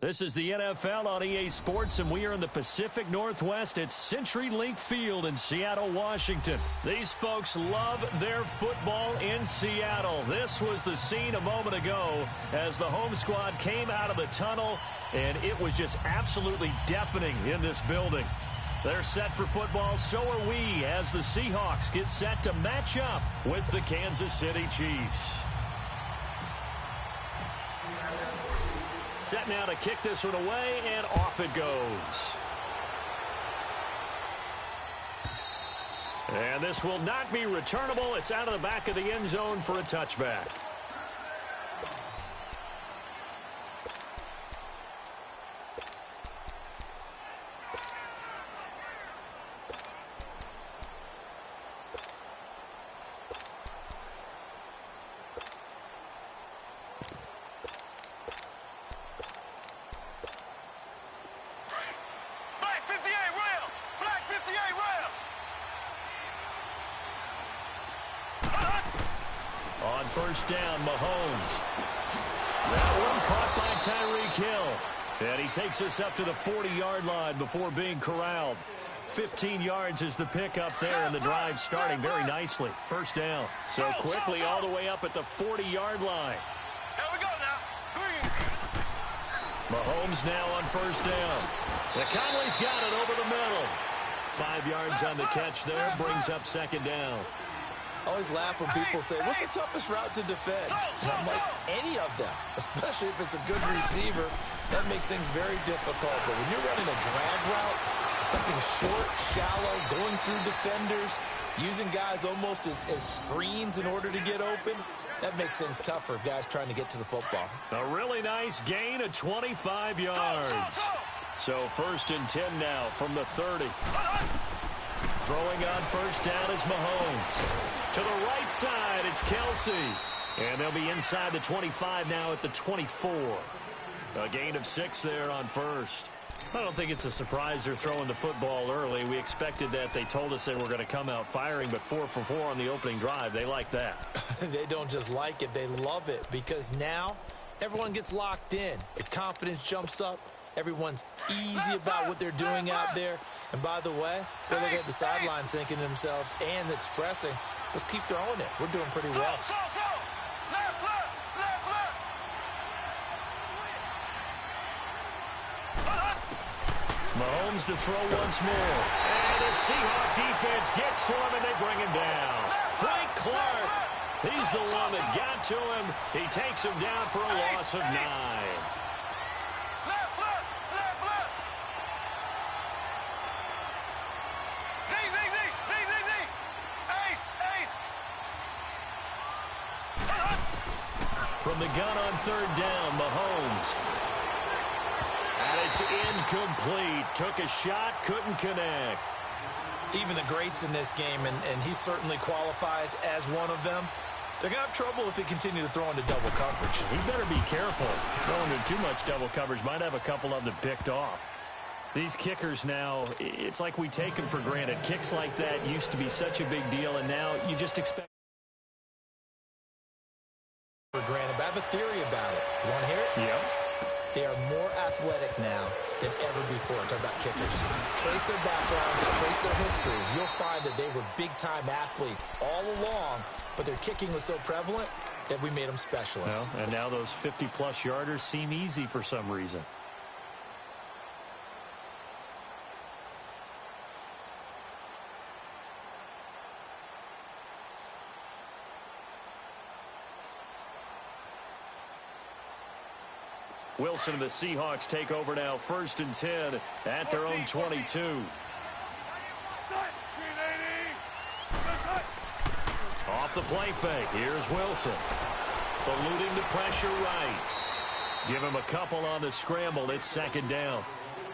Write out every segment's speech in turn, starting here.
This is the NFL on EA Sports, and we are in the Pacific Northwest at CenturyLink Field in Seattle, Washington. These folks love their football in Seattle. This was the scene a moment ago as the home squad came out of the tunnel, and it was just absolutely deafening in this building. They're set for football, so are we, as the Seahawks get set to match up with the Kansas City Chiefs. Set now to kick this one away, and off it goes. And this will not be returnable. It's out of the back of the end zone for a touchback. First down, Mahomes. That one caught by Tyreek Hill. And he takes us up to the 40-yard line before being corralled. 15 yards is the pickup there, and the drive starting very nicely. First down. So quickly all the way up at the 40-yard line. Here we go now. Mahomes now on first down. And Conley's got it over the middle. 5 yards on the catch there, brings up second down. I always laugh when people say, what's the toughest route to defend? And I'm like, any of them, especially if it's a good receiver. That makes things very difficult. But when you're running a drag route, something short, shallow, going through defenders, using guys almost as screens in order to get open, that makes things tough for guys trying to get to the football. A really nice gain of 25 yards. So first and 10 now from the 30. Throwing on first down is Mahomes. To the right side, it's Kelsey. And they'll be inside the 25 now at the 24. A gain of 6 there on first. I don't think it's a surprise they're throwing the football early. We expected that. They told us they were going to come out firing, but 4 for 4 on the opening drive. They like that. They don't just like it, they love it, because now everyone gets locked in. Their confidence jumps up. Everyone's easy about what they're doing out there. And by the way, they're looking at the sideline thinking to themselves and expressing, let's keep throwing it. We're doing pretty well. Mahomes to throw once more. And the Seahawk defense gets to him, and they bring him down. Frank Clark, he's the one that got to him. He takes him down for a loss of 9. From the gun on third down, Mahomes. And it's incomplete. Took a shot, couldn't connect. Even the greats in this game, and he certainly qualifies as one of them, they're going to have trouble if they continue to throw into double coverage. He better be careful. Throwing into too much double coverage might have a couple of them picked off. These kickers now, it's like we take them for granted. Kicks like that used to be such a big deal, and now you just expect for granted. But I have a theory about it. You want to hear it? Yep. They are more athletic now than ever before. Talk about kickers. Trace their backgrounds, trace their histories. You'll find that they were big-time athletes all along, but their kicking was so prevalent that we made them specialists. Well, and now those 50-plus yarders seem easy for some reason. Wilson and the Seahawks take over now, first and 10 at their own 22. Off the play fake, here's Wilson. Eluding the pressure right. Give him a couple on the scramble, it's second down.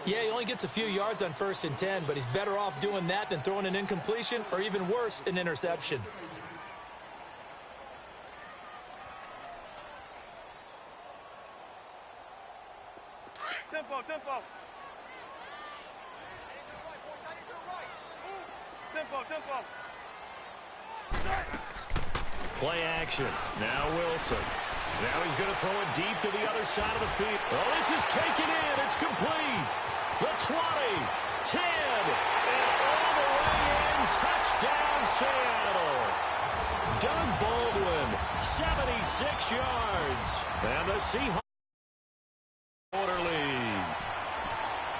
Yeah, he only gets a few yards on first and 10, but he's better off doing that than throwing an incompletion or even worse, an interception. Tempo. Play action. Now Wilson. Now he's going to throw it deep to the other side of the field. Oh, this is taken in. It's complete. The 20, 10, and all the way in. Touchdown, Seattle. Doug Baldwin, 76 yards. And the Seahawks quarter lead.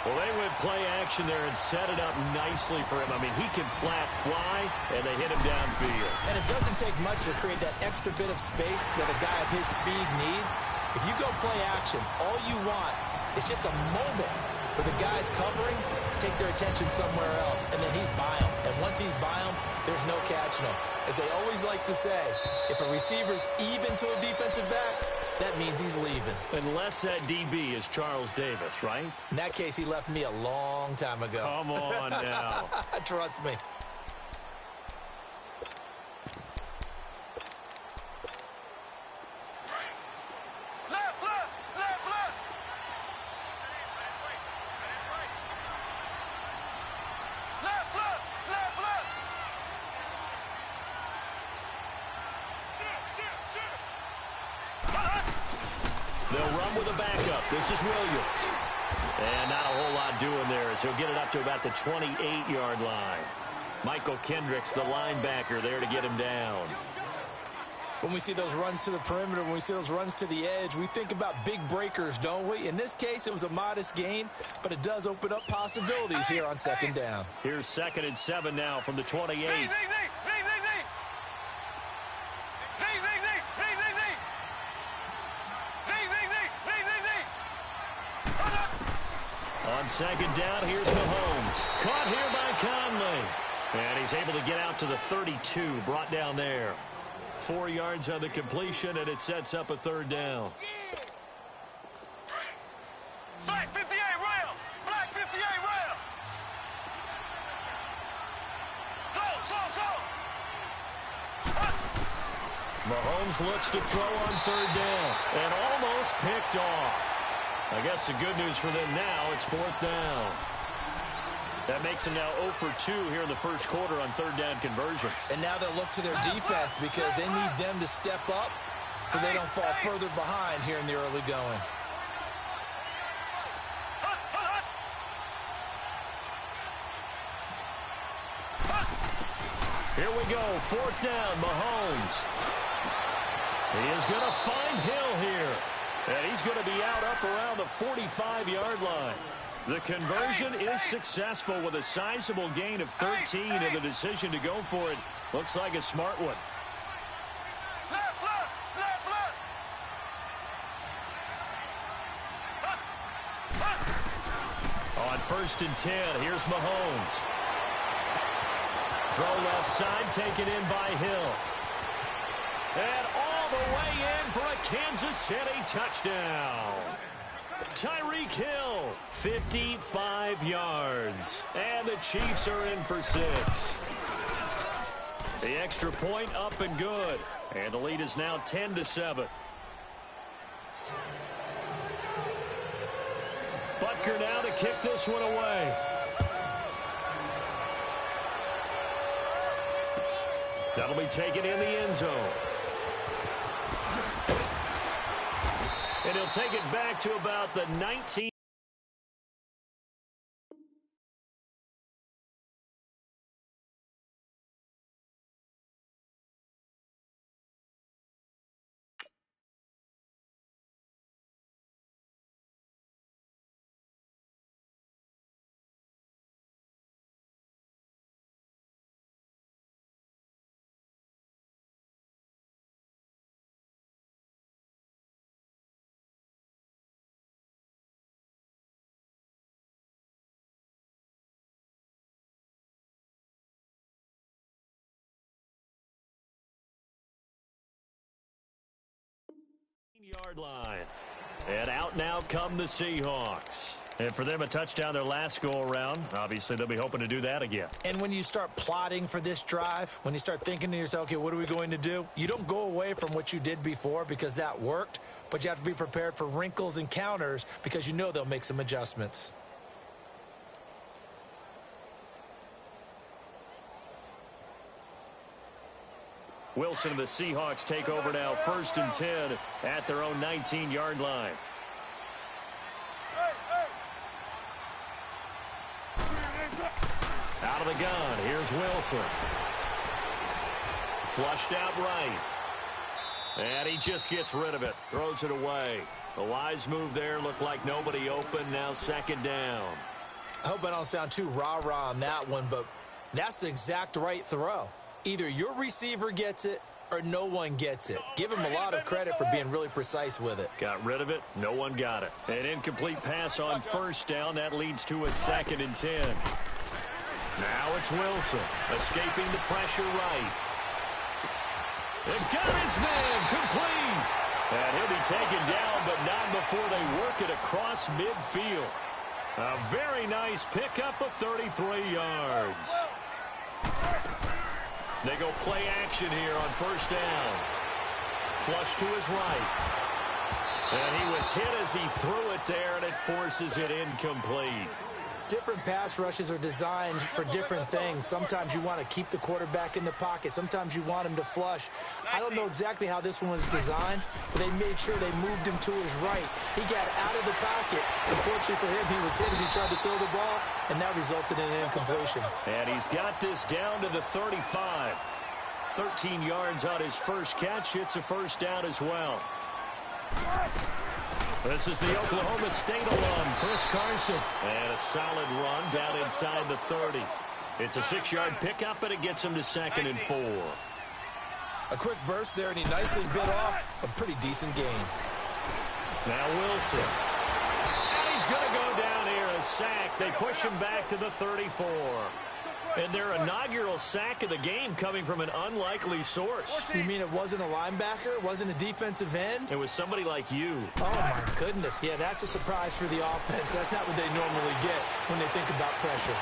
Well, they went play action there and set it up nicely for him. I mean, he can flat fly, and they hit him downfield. And it doesn't take much to create that extra bit of space that a guy of his speed needs. If you go play action, all you want is just a moment where the guys covering take their attention somewhere else, and then he's by them. And once he's by them, there's no catching him. As they always like to say, if a receiver's even to a defensive back, that means he's leaving. Unless that DB is Charles Davis, right? In that case, he left me a long time ago. Come on now. Trust me. Left, left, left, left. Left, left, left, left. They'll run with a backup. This is Williams. And not a whole lot doing there as he'll get it up to about the 28-yard line. Michael Kendricks, the linebacker, there to get him down. When we see those runs to the perimeter, when we see those runs to the edge, we think about big breakers, don't we? In this case, it was a modest gain, but it does open up possibilities here on second down. Here's 2nd and 7 now from the 28. On second down, here's Mahomes. Caught here by Conley. And he's able to get out to the 32, brought down there. 4 yards on the completion, and it sets up a 3rd down. Black 58 rail. Black 58 rail. Slow. Mahomes looks to throw on 3rd down and almost picked off. I guess the good news for them now, it's 4th down. That makes them now 0 for 2 here in the first quarter on 3rd down conversions. And now they'll look to their defense because they need them to step up so they don't fall further behind here in the early going. Here we go, 4th down, Mahomes. He is going to find Hill here. And he's going to be out up around the 45-yard line. The conversion is successful with a sizable gain of 13, and the decision to go for it looks like a smart one. On 1st and 10, here's Mahomes. Throw left side, taken in by Hill. And all the way in for a Kansas City touchdown. Tyreek Hill, 55 yards. And the Chiefs are in for 6. The extra point up and good. And the lead is now 10-7. Butker now to kick this one away. That'll be taken in the end zone. And he'll take it back to about the 19. Yard line. And out now come the Seahawks. And for them, a touchdown their last go-around. Obviously, they'll be hoping to do that again. And when you start plotting for this drive, when you start thinking to yourself, okay, what are we going to do? You don't go away from what you did before because that worked, but you have to be prepared for wrinkles and counters because you know they'll make some adjustments. Wilson and the Seahawks take over now, 1st and 10 at their own 19-yard line. Out of the gun, here's Wilson. Flushed out right. And he just gets rid of it, throws it away. A wise move there, looked like nobody open, now 2nd down. I hope I don't sound too rah-rah on that one, but that's the exact right throw. Either your receiver gets it or no one gets it. Give him a lot of credit for being really precise with it. Got rid of it. No one got it. An incomplete pass on 1st down. That leads to a 2nd and 10. Now it's Wilson escaping the pressure right. They've got his man complete. And he'll be taken down, but not before they work it across midfield. A very nice pickup of 33 yards. They go play action here on 1st down. Flush to his right. And he was hit as he threw it there, and it forces it incomplete. Different pass rushes are designed for different things. Sometimes you want to keep the quarterback in the pocket. Sometimes you want him to flush. I don't know exactly how this one was designed, but they made sure they moved him to his right. He got out of the pocket. Unfortunately for him, he was hit as he tried to throw the ball, and that resulted in an incompletion. And he's got this down to the 35. 13 yards on his first catch. It's a 1st down as well. This is the Oklahoma State alum, Chris Carson. And a solid run down inside the 30. It's a 6-yard pickup, and it gets him to 2nd and 4. A quick burst there, and he nicely bit off a pretty decent gain. Now Wilson. And he's going to go down here, a sack. They push him back to the 34. And their inaugural sack of the game coming from an unlikely source. You mean it wasn't a linebacker? It wasn't a defensive end? It was somebody like you. Oh, my goodness. Yeah, that's a surprise for the offense. That's not what they normally get when they think about pressure.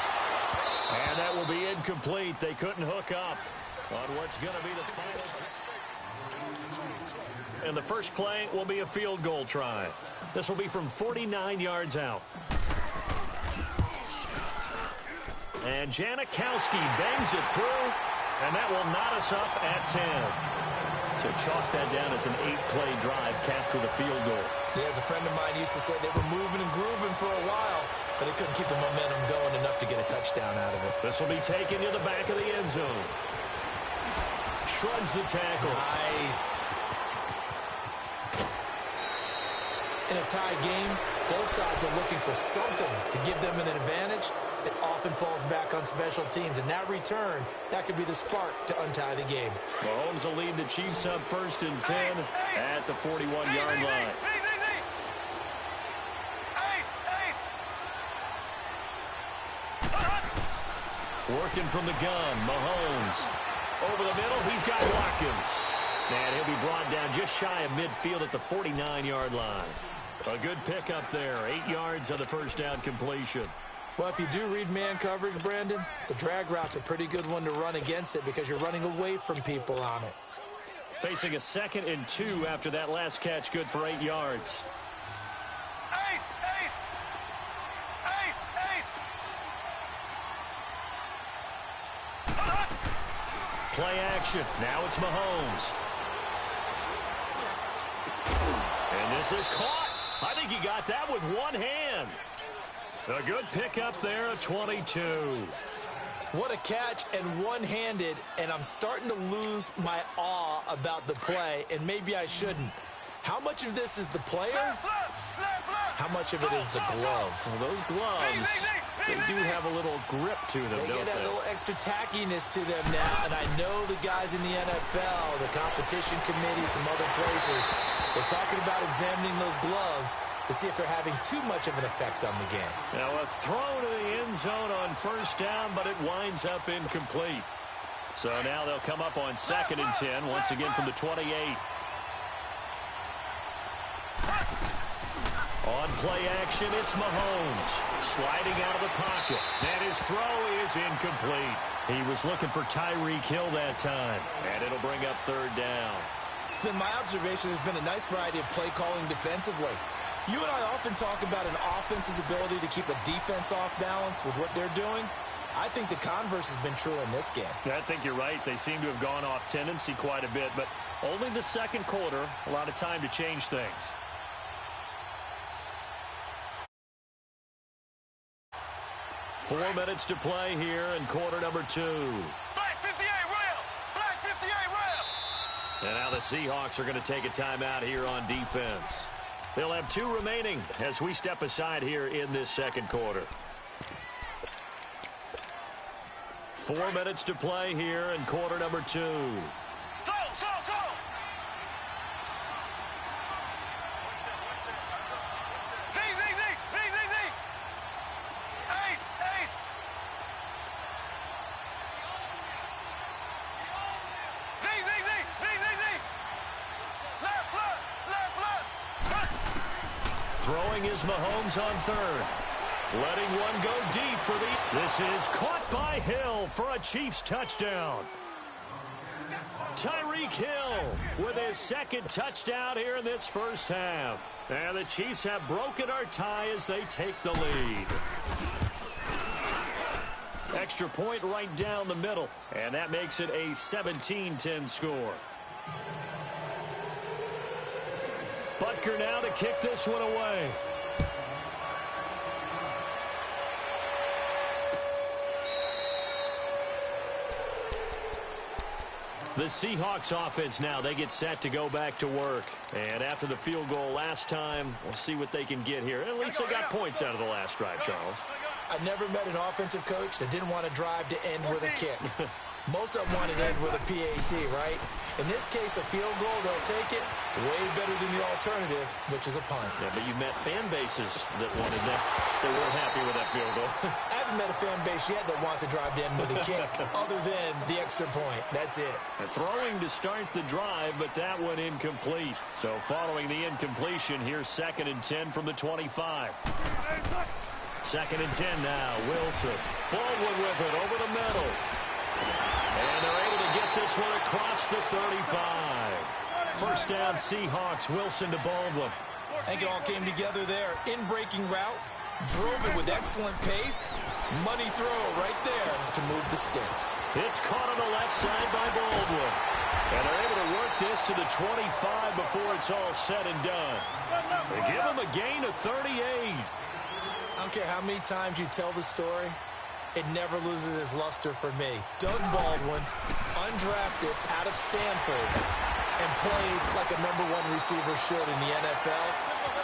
And that will be incomplete. They couldn't hook up on what's going to be the final. And the first play will be a field goal try. This will be from 49 yards out. And Janikowski bangs it through, and that will knot us up at 10. So chalk that down as an 8-play drive capped with a field goal. Yeah, as a friend of mine used to say, they were moving and grooving for a while, but they couldn't keep the momentum going enough to get a touchdown out of it. This will be taken to the back of the end zone. Shrugs the tackle. Nice. In a tie game, both sides are looking for something to give them an advantage. It often falls back on special teams, and that return, that could be the spark to untie the game. Mahomes will lead the Chiefs up 1st and 10 at the 41-yard line. Working from the gun, Mahomes. Over the middle, he's got Watkins. And he'll be brought down just shy of midfield at the 49-yard line. A good pickup there, 8 yards on the 1st down completion. Well, if you do read man coverage, Brandon, the drag route's a pretty good one to run against it because you're running away from people on it. Facing a 2nd and 2 after that last catch, good for 8 yards. Play action. Now it's Mahomes. And this is caught. I think he got that with one hand. A good pickup there at 22. What a catch, and one-handed, and I'm starting to lose my awe about the play, and maybe I shouldn't. How much of this is the player? How much of it is the glove? Well, those gloves, they do have a little grip to them, They don't get a they? little extra tackiness to them now, and I know the guys in the NFL, the competition committee, some other places, they're talking about examining those gloves to see if they're having too much of an effect on the game. Now a throw to the end zone on 1st down, but it winds up incomplete. So now they'll come up on 2nd and 10, once again from the 28. On play action, it's Mahomes. Sliding out of the pocket. And his throw is incomplete. He was looking for Tyreek Hill that time. And it'll bring up 3rd down. It's been my observation there's been a nice variety of play calling defensively. You and I often talk about an offense's ability to keep a defense off balance with what they're doing. I think the converse has been true in this game. Yeah, I think you're right. They seem to have gone off tendency quite a bit, but only the second quarter, a lot of time to change things. Four minutes to play here in quarter number 2. Black 58 rail. Black 58 rail. And now the Seahawks are going to take a timeout here on defense. They'll have 2 remaining as we step aside here in this second quarter. 4 minutes to play here in quarter number 2. Slow. Z. Ace. Z. Left. Throwing is Mahomes on third. Letting one go deep for the... This is caught by Hill for a Chiefs touchdown. Tyreek Hill with his second touchdown here in this first half. And the Chiefs have broken our tie as they take the lead. Extra point right down the middle. And that makes it a 17-10 score. Butker now to kick this one away. The Seahawks offense now, they get set to go back to work. And after the field goal last time, we'll see what they can get here. At least they got points out of the last drive, Charles. I've never met an offensive coach that didn't want to drive to end with a kick. Most of them want to end with a PAT, right? In this case, a field goal, they'll take it way better than the alternative, which is a punt. Yeah, but you met fan bases that wanted that. They weren't happy with that field goal. I haven't met a fan base yet that wants to drive to end with a kick, other than the extra point. That's it. Throwing to start the drive, but that one incomplete. So following the incompletion, here's 2nd and 10 from the 25. 2nd and 10 now. Wilson. Baldwin with it over the middle. And they're able to get this one across the 35. First down, Seahawks. Wilson to Baldwin. I think it all came together there. In-breaking route. Drove it with excellent pace. Money throw right there to move the sticks. It's caught on the left side by Baldwin. And they're able to work this to the 25 before it's all said and done. They give them a gain of 38. I don't care how many times you tell the story, it never loses its luster for me. Doug Baldwin, undrafted out of Stanford, and plays like a #1 receiver should in the NFL.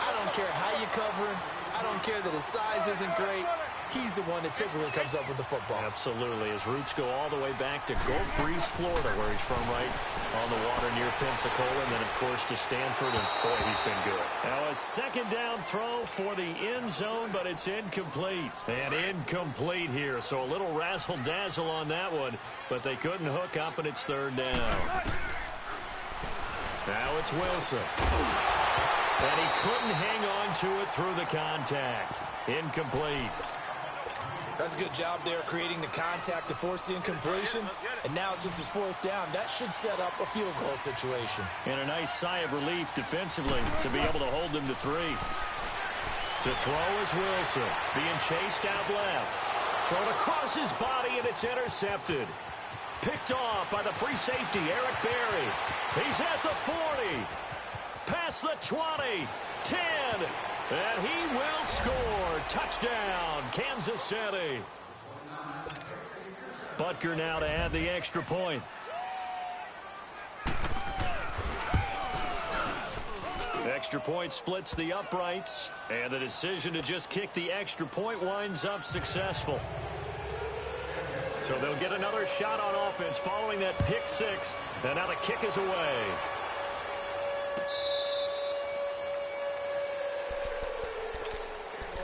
I don't care how you cover him. I don't care that his size isn't great. He's the one that typically comes up with the football. Absolutely. His roots go all the way back to Gulf Breeze, Florida, where he's from, right on the water near Pensacola, and then, of course, to Stanford, and, boy, he's been good. Now, a second down throw for the end zone, but it's incomplete. And incomplete here, so a little razzle-dazzle on that one, but they couldn't hook up, and it's 3rd down. Now it's Wilson. And he couldn't hang on to it through the contact. Incomplete. That's a good job there creating the contact to force the incompletion. And now, since it's 4th down, that should set up a field goal situation. And a nice sigh of relief defensively to be able to hold them to 3. To throw is Wilson. Being chased out left. Thrown across his body, and it's intercepted. Picked off by the free safety, Eric Berry. He's at the 40. Past the 20. 10. And he will score. Touchdown, Kansas City. Butker now to add the extra point. Extra point splits the uprights. And the decision to just kick the extra point winds up successful. So they'll get another shot on offense following that pick 6. And now the kick is away.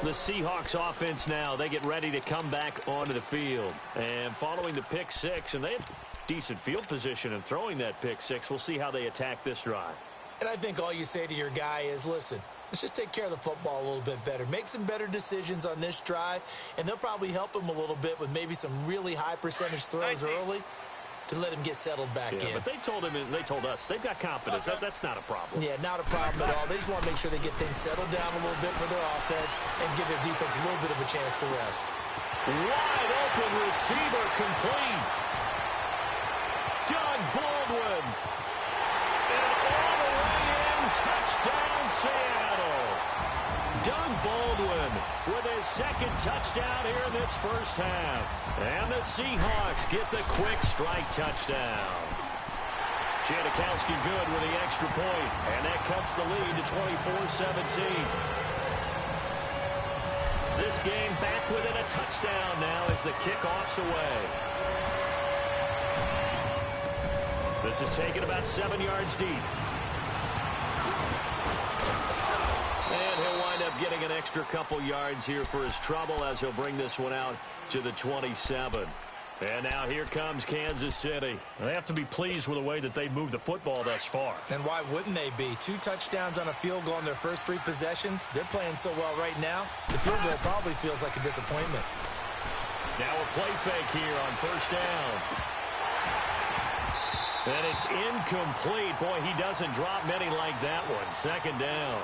The Seahawks offense now, they get ready to come back onto the field. And following the pick 6, and they have decent field position in throwing that pick 6. We'll see how they attack this drive. And I think all you say to your guy is, listen, let's just take care of the football a little bit better. Make some better decisions on this drive, and they'll probably help him a little bit with maybe some really high percentage throws early to let him get settled back in. But they told him, and they told us, they've got confidence. That's not a problem. Yeah, not a problem at all. They just want to make sure they get things settled down a little bit for their offense and give their defense a little bit of a chance to rest. Wide open receiver complete. Doug Baldwin. And all the way in, touchdown Seattle. Doug Baldwin with his second touchdown here in this first half. And the Seahawks get the quick strike touchdown. Janikowski good with the extra point, and that cuts the lead to 24-17. This game back within a touchdown now as the kickoff's away. This is taken about 7 yards deep. And he'll wind up getting an extra couple yards here for his trouble as he'll bring this one out to the 27. And now here comes Kansas City. They have to be pleased with the way that they moved the football thus far. And why wouldn't they be? 2 touchdowns on a field goal in their first 3 possessions. They're playing so well right now, the field goal probably feels like a disappointment. Now a play fake here on first down. And it's incomplete. Boy, he doesn't drop many like that one. Second down.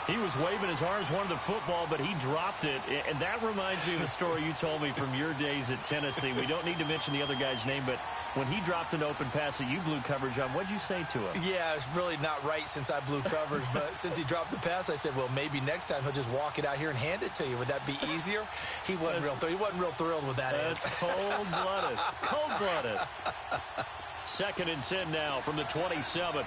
He was waving his arms, wanted the football, but he dropped it. And that reminds me of the story you told me from your days at Tennessee. We don't need to mention the other guy's name, but when he dropped an open pass that you blew coverage on, what'd you say to him? Yeah, it's really not right since I blew coverage, but since he dropped the pass, I said, well, maybe next time he'll just walk it out here and hand it to you. Would that be easier? He wasn't real thrilled with that answer. That's cold-blooded. Cold-blooded. 2nd and 10 now from the 27.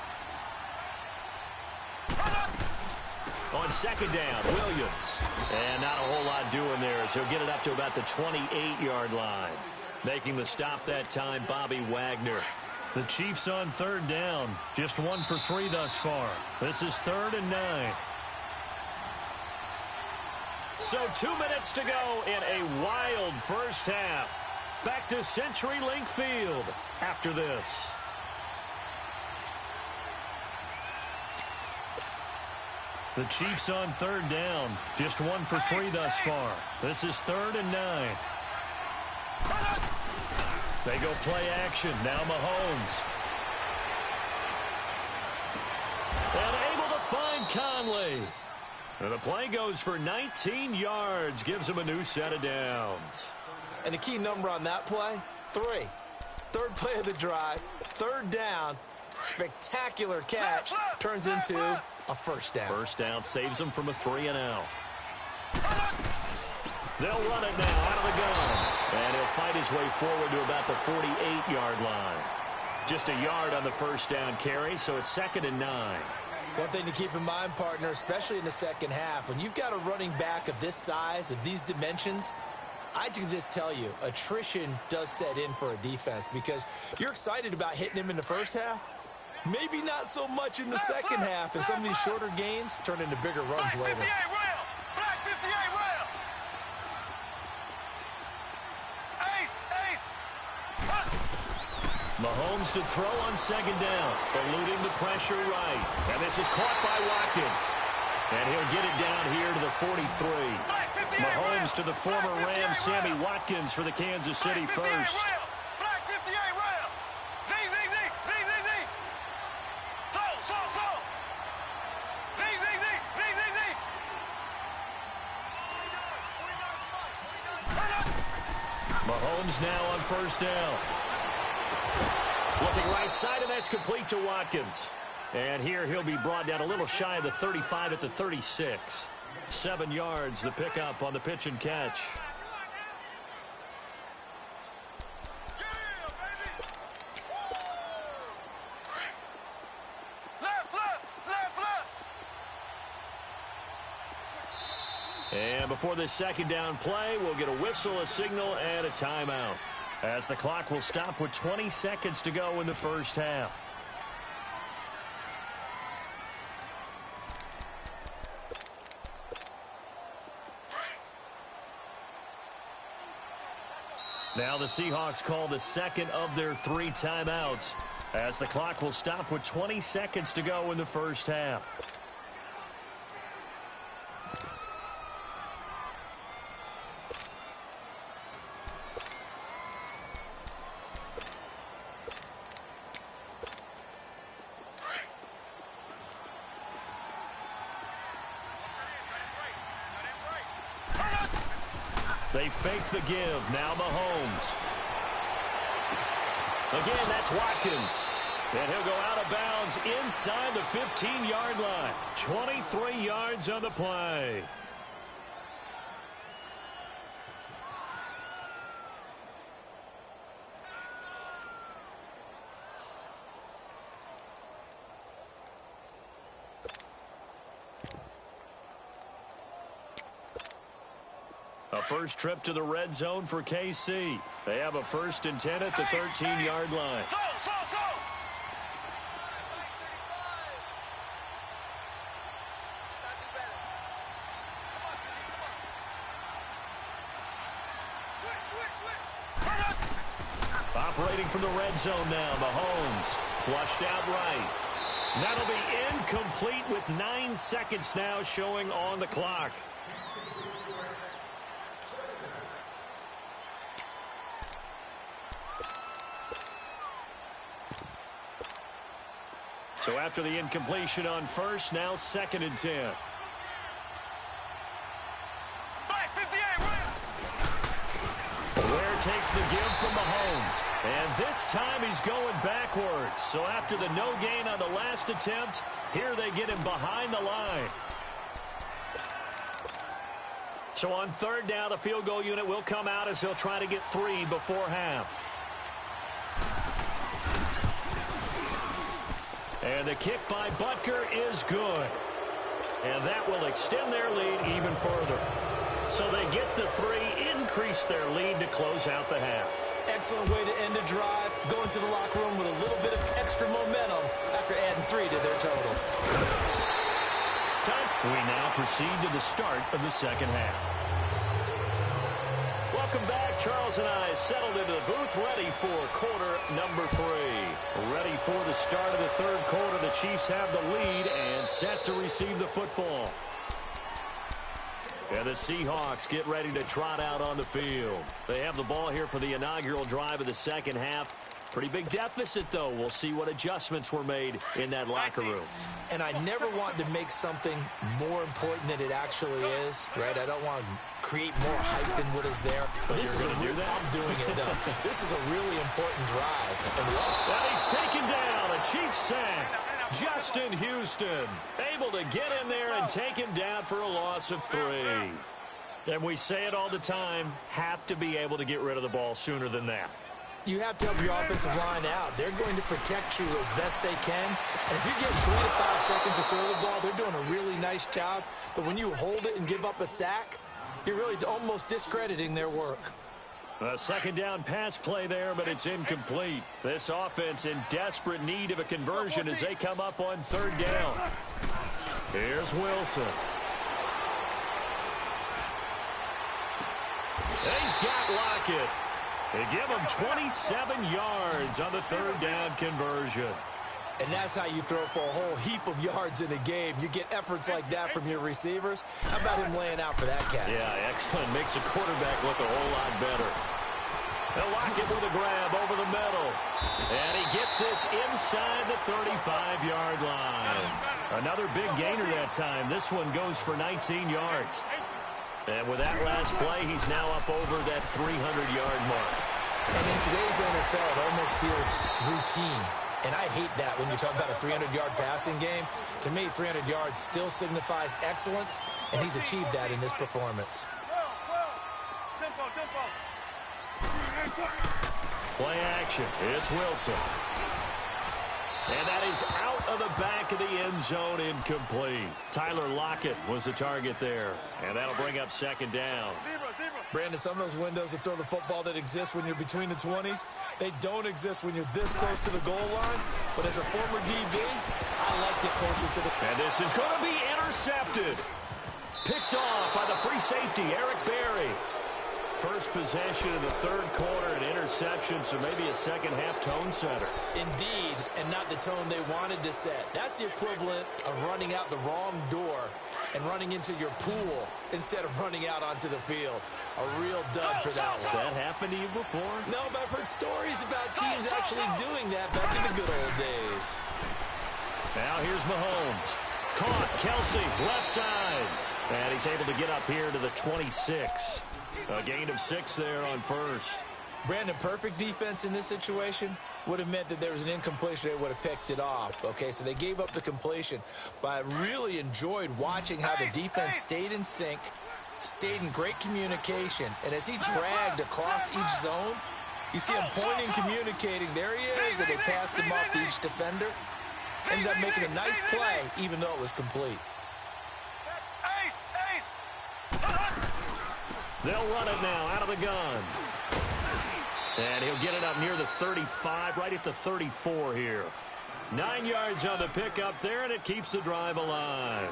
On second down, Williams. And not a whole lot doing there as he'll get it up to about the 28-yard line. Making the stop that time, Bobby Wagner. The Chiefs on 3rd down. Just 1 for 3 thus far. This is 3rd and 9. So 2 minutes to go in a wild first half. Back to CenturyLink Field after this. The Chiefs on 3rd down. Just 1 for 3 thus far. This is 3rd and 9. They go play action. Now Mahomes. And able to find Conley. And the play goes for 19 yards. Gives him a new set of downs. And the key number on that play, 3. 3rd play of the drive, 3rd down, spectacular catch, turns into a first down. First down saves them from a 3-and-out. They'll run it now out of the gun. And he'll fight his way forward to about the 48-yard line. Just a yard on the first down carry, so it's 2nd and 9. One thing to keep in mind, partner, especially in the second half, when you've got a running back of this size, of these dimensions, I can just tell you, attrition does set in for a defense because you're excited about hitting him in the first half. Maybe not so much in the second half, and some of these shorter gains turn into bigger runs later. Black 58 rail. Ace. Mahomes to throw on second down, eluding the pressure right. And this is caught by Watkins. And he'll get it down here to the 43. Mahomes to the former Rams, Sammy Watkins for the Kansas City first. Black 58 rail. Z. Slow. Z. Mahomes now on first down. Looking right side, and that's complete to Watkins. And here he'll be brought down a little shy of the 35 at the 36. 7 yards, the pickup on the pitch and catch. And before this second down play, we'll get a whistle, a signal, and a timeout, as the clock will stop with 20 seconds to go in the first half. Now the Seahawks call the second of their 3 timeouts, as the clock will stop with 20 seconds to go in the first half. They fake the give. Now Mahomes. Again, that's Watkins. And he'll go out of bounds inside the 15-yard line. 23 yards on the play. A first trip to the red zone for KC. They have a 1st and 10 at the 13-yard line. Go! Operating from the red zone now, Mahomes flushed out right. That'll be incomplete with 9 seconds now showing on the clock. So after the incompletion on first, now 2nd and 10. Ware takes the give from Mahomes. And this time he's going backwards. So after the no gain on the last attempt, here they get him behind the line. So on 3rd down, the field goal unit will come out as they'll try to get 3 before half. And the kick by Butker is good. And that will extend their lead even further. So they get the 3, increase their lead to close out the half. Excellent way to end a drive. Going to the locker room with a little bit of extra momentum after adding 3 to their total. We now proceed to the start of the 2nd half. Welcome back. Charles and I settled into the booth, ready for quarter number 3. Ready for the start of the 3rd quarter. The Chiefs have the lead and set to receive the football. And the Seahawks get ready to trot out on the field. They have the ball here for the inaugural drive of the 2nd half. Pretty big deficit, though. We'll see what adjustments were made in that locker room. And I never want to make something more important than it actually is, right? I don't want to create more hype than what is there. But this is I'm doing it, though. This is a really important drive. Well, he's taken down. A Chiefs sack. Justin Houston able to get in there and take him down for a loss of 3. And we say it all the time, have to be able to get rid of the ball sooner than that. You have to help your offensive line out. They're going to protect you as best they can. And if you're getting 3 to 5 seconds to throw the ball, they're doing a really nice job. But when you hold it and give up a sack, you're really almost discrediting their work. A 2nd down pass play there, but it's incomplete. This offense in desperate need of a conversion as they come up on 3rd down. Here's Wilson. He's got Lockett. They give him 27 yards on the 3rd down conversion. And that's how you throw for a whole heap of yards in a game. You get efforts like that from your receivers. How about him laying out for that catch? Yeah, excellent. Makes the quarterback look a whole lot better. They'll lock it with a grab over the middle. And he gets this inside the 35-yard line. Another big gainer that time. This one goes for 19 yards. And with that last play, he's now up over that 300-yard mark. And in today's NFL, it almost feels routine. And I hate that when you talk about a 300-yard passing game. To me, 300 yards still signifies excellence, and he's achieved that in this performance. Play action. It's Wilson. And that is out of the back of the end zone, incomplete. Tyler Lockett was the target there. And that'll bring up 2nd down. Brandon, some of those windows to throw the football that exist when you're between the 20s, they don't exist when you're this close to the goal line. But as a former DB, I liked it closer to the... And this is going to be intercepted. Picked off by the free safety, Eric Berry. First possession of the 3rd quarter, an interception, so maybe a 2nd half tone setter. Indeed, and not the tone they wanted to set. That's the equivalent of running out the wrong door and running into your pool instead of running out onto the field. A real dud for that one. Has that happened to you before? No, but I've heard stories about teams actually doing that back in the good old days. Now here's Mahomes. Caught, Kelsey, left side. And he's able to get up here to the 26. A gain of 6 there on first. Brandon, perfect defense in this situation would have meant that there was an incompletion. They would have picked it off. Okay, so they gave up the completion. But I really enjoyed watching how the defense stayed in sync, stayed in great communication. And as he dragged across each zone, you see him pointing, communicating. There he is, and they passed him off to each defender. Ended up making a nice play, even though it was complete. They'll run it now out of the gun. And he'll get it up near the 35, right at the 34 here. 9 yards on the pickup there, and it keeps the drive alive.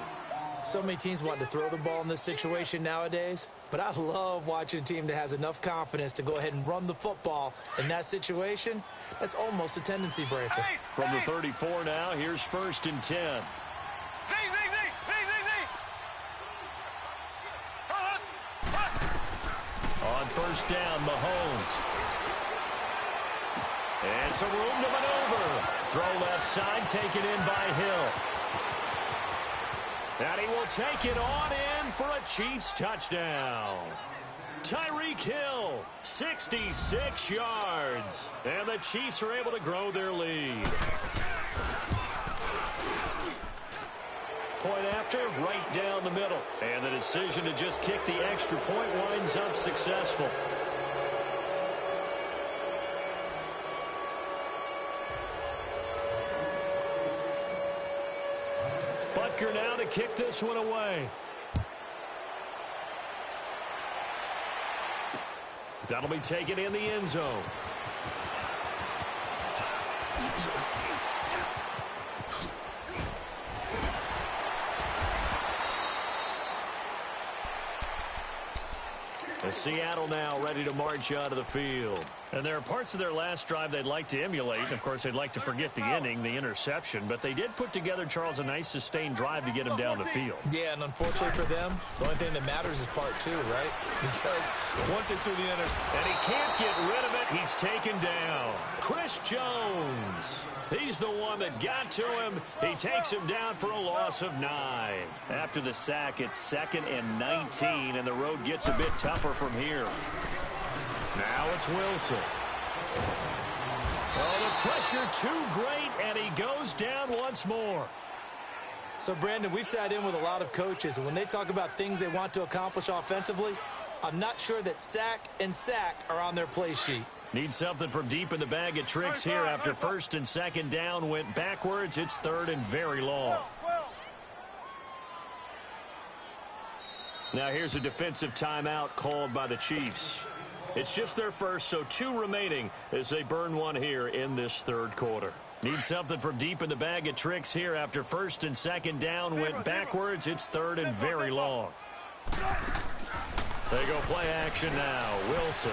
So many teams want to throw the ball in this situation nowadays, but I love watching a team that has enough confidence to go ahead and run the football in that situation. That's almost a tendency breaker. From the 34 now, here's 1st and 10. On 1st down, Mahomes. And some room to maneuver. Throw left side, taken in by Hill. And he will take it on in for a Chiefs touchdown. Tyreek Hill, 66 yards. And the Chiefs are able to grow their lead. Point after, right down the middle. And the decision to just kick the extra point winds up successful. Butker now to kick this one away. That'll be taken in the end zone. And Seattle now ready to march out of the field. And there are parts of their last drive they'd like to emulate. And of course, they'd like to forget the inning, the interception. But they did put together, Charles, a nice sustained drive to get him down the field. Yeah, and unfortunately for them, the only thing that matters is part 2, right? Because once they threw the interception. And he can't get rid of it. He's taken down. Chris Jones. He's the one that got to him. He takes him down for a loss of 9. After the sack, it's 2nd and 19, and the road gets a bit tougher from here. Now it's Wilson. Oh, the pressure too great, and he goes down once more. So, Brandon, we've sat in with a lot of coaches, and when they talk about things they want to accomplish offensively, I'm not sure that sack and sack are on their play sheet. Need something from deep in the bag of tricks here after 1st and 2nd down went backwards. It's 3rd and very long. Now here's a defensive timeout called by the Chiefs. It's just their first, so 2 remaining as they burn one here in this 3rd quarter. Need something from deep in the bag of tricks here after 1st and 2nd down went backwards. It's 3rd and very long. They go play action now. Wilson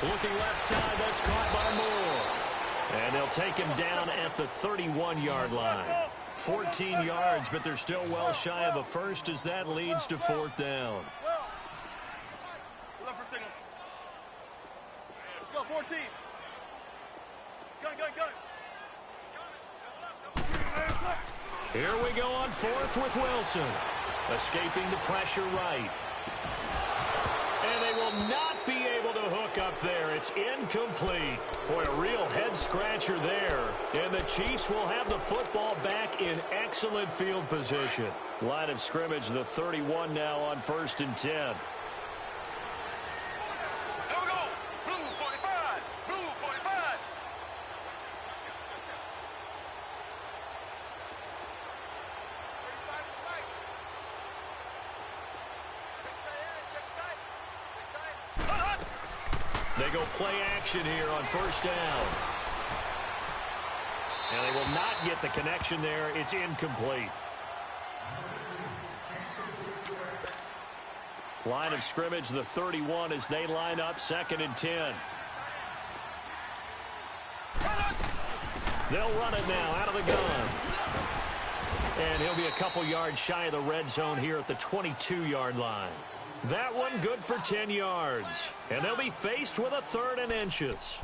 looking left side. That's caught by Moore. And they'll take him down at the 31-yard line. 14 yards, but they're still well shy of a first as that leads to 4th down. Let's go, 14. Gun. Here we go on 4th with Wilson. Escaping the pressure right. And they will not be able to hook up there. It's incomplete. Boy, a real head-scratcher there. And the Chiefs will have the football back in excellent field position. Line of scrimmage, the 31 now on 1st and 10. Here we go. Blue 45. Blue 45. They go play action here on 1st down. And they will not get the connection there. It's incomplete. Line of scrimmage, the 31 as they line up 2nd and 10. They'll run it now out of the gun. And he'll be a couple yards shy of the red zone here at the 22-yard line. That one good for 10 yards. And they'll be faced with a 3rd and inches.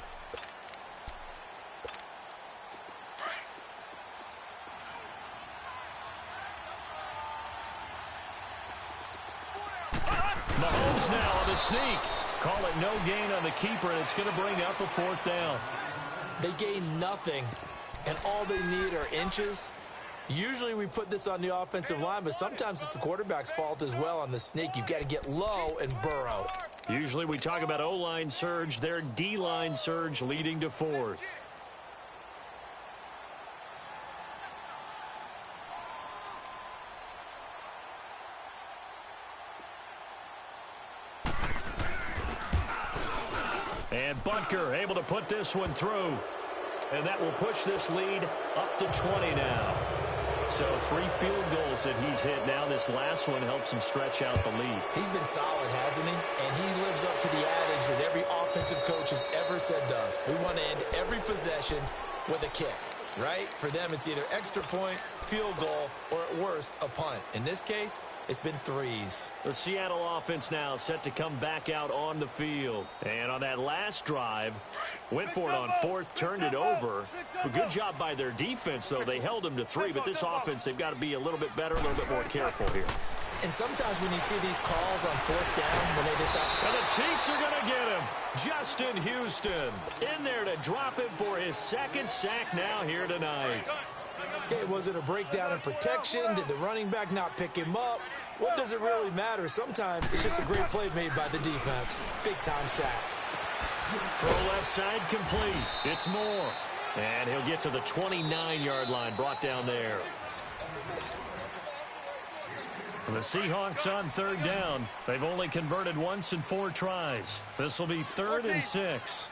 Mahomes now on the sneak. Call it no gain on the keeper, and it's going to bring up a 4th down. They gain nothing, and all they need are inches. Usually we put this on the offensive line, but sometimes it's the quarterback's fault as well on the sneak. You've got to get low and burrow. Usually we talk about O-line surge, their D-line surge leading to 4th. And Butker able to put this one through. And that will push this lead up to 20 now. So 3 field goals that he's hit now. This last one helps him stretch out the lead. He's been solid, hasn't he? And he lives up to the adage that every offensive coach has ever said to us. We want to end every possession with a kick, right? For them, it's either extra point, field goal, or at worst, a punt. In this case, it's been 3s. The Seattle offense now set to come back out on the field. And on that last drive, went for it on 4th, turned it over. A good job by their defense, though. They held them to 3, but this offense, they've got to be a little bit better, a little bit more careful here. And sometimes when you see these calls on 4th down, when they decide... And the Chiefs are going to get him. Justin Houston in there to drop him for his 2nd sack now here tonight. Okay, was it a breakdown in protection? Did the running back not pick him up? What does it really matter? Sometimes it's just a great play made by the defense. Big-time sack. Throw left side complete. It's Moore. And he'll get to the 29-yard line, brought down there. And the Seahawks on 3rd down. They've only converted once in 4 tries. This will be 3rd and 6.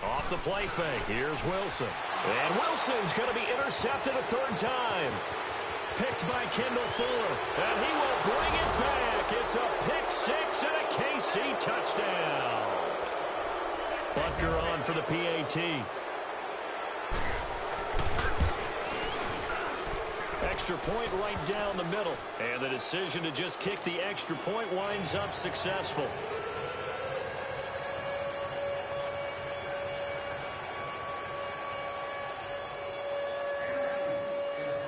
Off the play fake. Here's Wilson. And Wilson's going to be intercepted a 3rd time. Picked by Kendall Fuller. And he will bring it back. It's a pick 6 and a KC touchdown. Butker on for the PAT. Extra point right down the middle. And the decision to just kick the extra point winds up successful.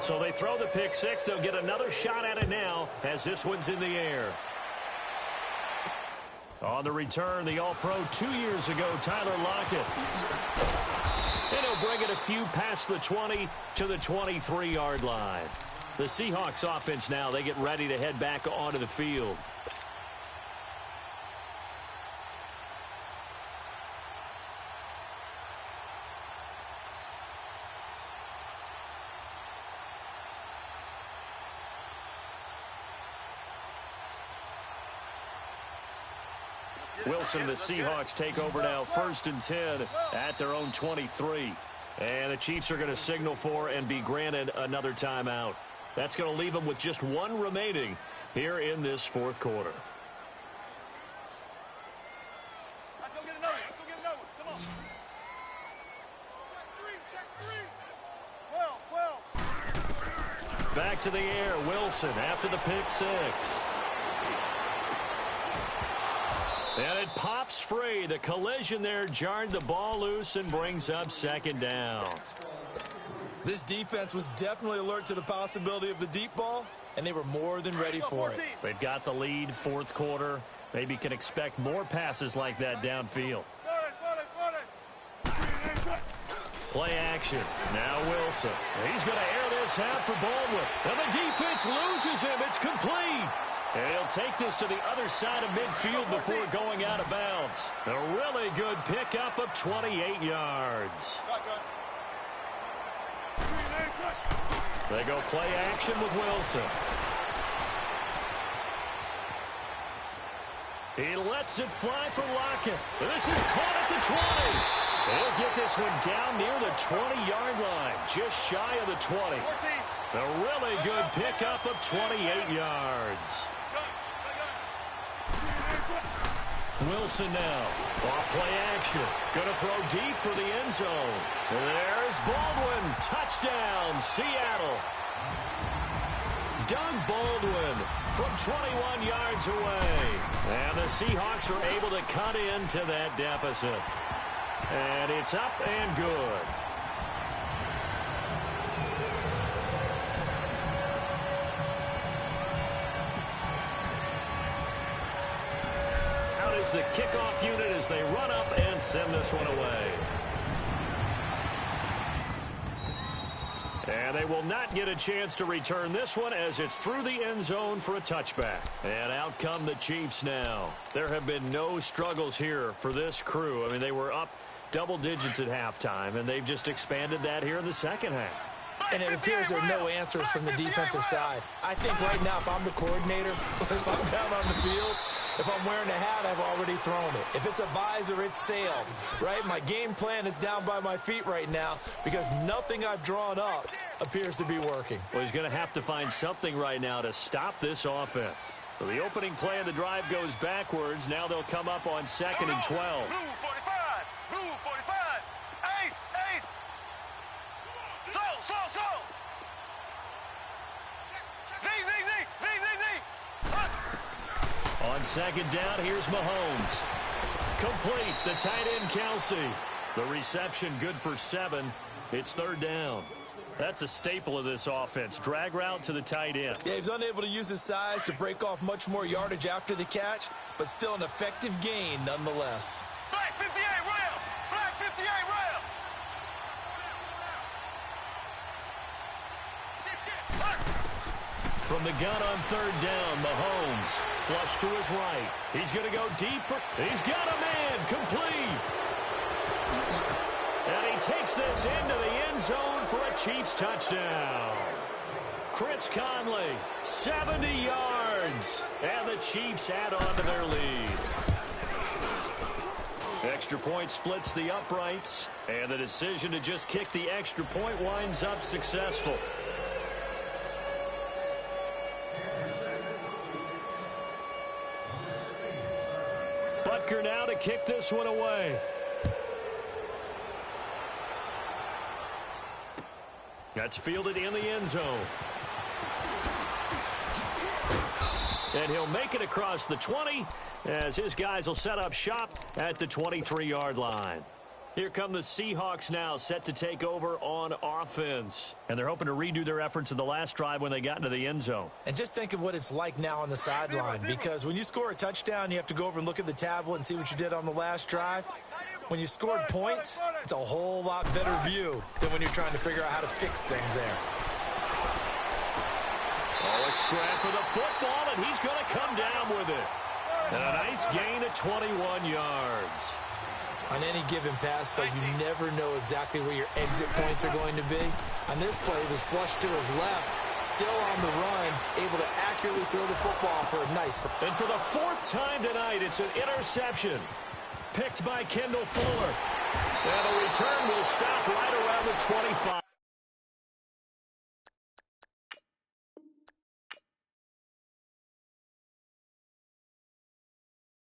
So they throw the pick 6. They'll get another shot at it now as this one's in the air. On the return, the All-Pro 2 years ago, Tyler Lockett. And he'll bring it a few past the 20 to the 23-yard line. The Seahawks offense now, they get ready to head back onto the field. Wilson, the Seahawks take over now, 1st and 10 at their own 23. And the Chiefs are going to signal for and be granted another timeout. That's going to leave them with just 1 remaining here in this 4th quarter. Let's go get another one. Let's go get another one. Come on. Check 3. 12. Back to the air, Wilson after the pick 6. And it pops free. The collision there jarred the ball loose and brings up 2nd down. This defense was definitely alert to the possibility of the deep ball, and they were more than ready for it. They've got the lead, 4th quarter. Maybe can expect more passes like that downfield. Play action. Now Wilson. He's going to air this out for Baldwin. And the defense loses him. It's complete. And he'll take this to the other side of midfield before going out of bounds. A really good pickup of 28 yards. They go play action with Wilson. He lets it fly for Lockett. This is caught at the 20. He'll get this one down near the 20-yard line, just shy of the 20. A really good pickup of 28 yards. Wilson now, off play action, going to throw deep for the end zone. There's Baldwin, touchdown, Seattle. Doug Baldwin from 21 yards away. And the Seahawks are able to cut into that deficit. And it's up and good. is the kickoff unit as they run up and send this one away. And they will not get a chance to return this one as it's through the end zone for a touchback. And out come the Chiefs now. There have been no struggles here for this crew. I mean, they were up double digits at halftime, and they've just expanded that here in the second half. And it appears there are no answers from the defensive side. I think right now, if I'm the coordinator, if I'm down on the field, if I'm wearing a hat, I've already thrown it. If it's a visor, it's sailed, right? My game plan is down by my feet right now because nothing I've drawn up appears to be working. Well, he's going to have to find something right now to stop this offense. So the opening play of the drive goes backwards. Now they'll come up on 2nd and 12. Blue 45. Blue 45. Ace. Ace. So. On 2nd down, here's Mahomes. Complete, the tight end, Kelsey. The reception good for 7. It's 3rd down. That's a staple of this offense. Drag route to the tight end. Yeah, he's unable to use his size to break off much more yardage after the catch, but still an effective gain nonetheless. Black 58 rail. Black 58 rail. From the gun on 3rd down, Mahomes flush to his right. He's going to go deep for... He's got a man, complete. And he takes this into the end zone for a Chiefs touchdown. Chris Conley, 70 yards. And the Chiefs add on to their lead. Extra point splits the uprights. And the decision to just kick the extra point winds up successful. Butker now to kick this one away. That's fielded in the end zone. And he'll make it across the 20 as his guys will set up shop at the 23-yard line. Here come the Seahawks now, set to take over on offense. And they're hoping to redo their efforts in the last drive when they got into the end zone. And just think of what it's like now on the sideline, because when you score a touchdown, you have to go over and look at the tablet and see what you did on the last drive. When you scored points, it's a whole lot better view than when you're trying to figure out how to fix things there. Oh, a scrap for the football, and he's going to come down with it. And a nice gain of 21 yards. On any given pass play, you never know exactly where your exit points are going to be. On this play, it was flushed to his left, still on the run, able to accurately throw the football for a nice... And for the 4th time tonight, it's an interception. Picked by Kendall Fuller. And the return will stop right around the 25.